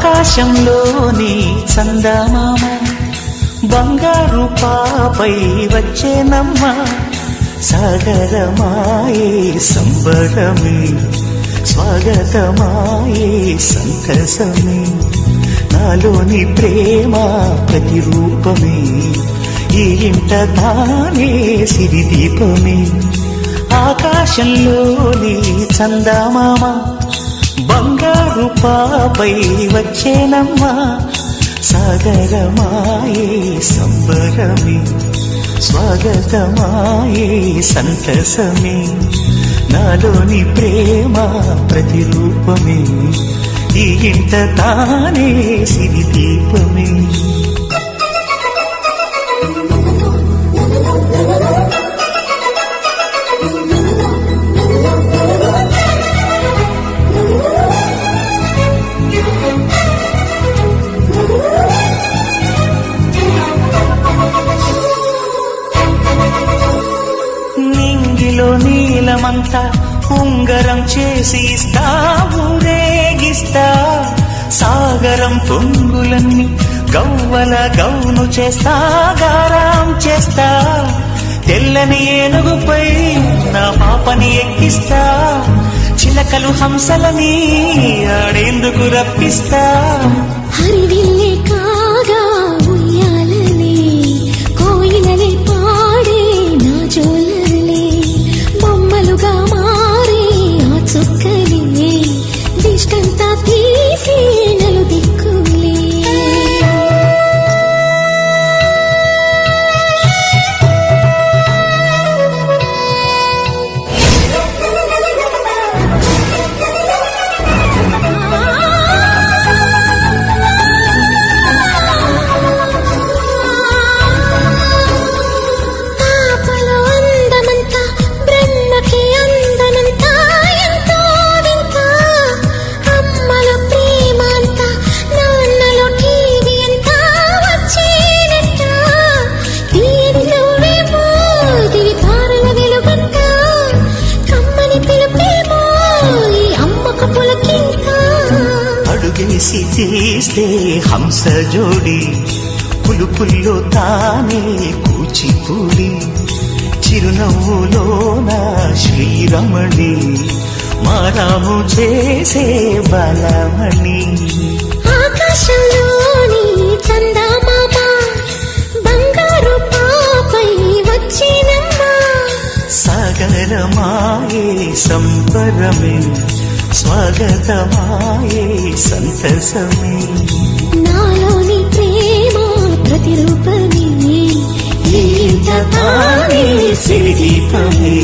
ఆకాశంలోని చందమామ బంగారు పాపై వచ్చేనమ్మ సాగరమాయే సంబరమే స్వాగతమాయే సంతసమే నాలోని ప్రేమ ప్రతిరూపమే ఈ ఇంట తానే సిరిదీపమే ఆకాశంలోని చందమామ బంగారు పాపై వచ్చేనమ్మా సాగరమాయే సంబరమే స్వాగతమాయే సంతసమే నాలోని ప్రేమ ప్రతిరూపమే ఈ ఇంట తానే సిరిదీపమే నీలమంతా ఉంగరం చేసి ఇస్తా ఊరేగిస్తా సాగరం పొంగులన్నీ గవ్వల గౌను చేస్తా గారం చేస్తా తెల్లని ఏనుగుపై నా పాపని ఎక్కిస్తా చిలకలు హంసలని ఆడేందుకు రప్పిస్తా హరివిల్లే కాగా ఉయ్యాలనే కోయిలనే పాడే నా జోలలే బొమ్మలుగా మారే ఆ చుక్కలే దిష్టంతా తీసి నలు దిక్కులే అడుగేసి తీస్తే హంస జోడి పులుపుల్లో తానే కూచిపూడి చిరునవ్వులోన శ్రీరమణి మారాము చేసే బలమణి ఆకాశంలోని చందమామ బంగారు పాపై వచ్చినమ్మా సాగరమాయే సంబరమే స్వాగతమాయే సంతసమే నాలోని ప్రేమ ప్రతిరూపమే ఈ ఇంట తానే సిరిదీపమే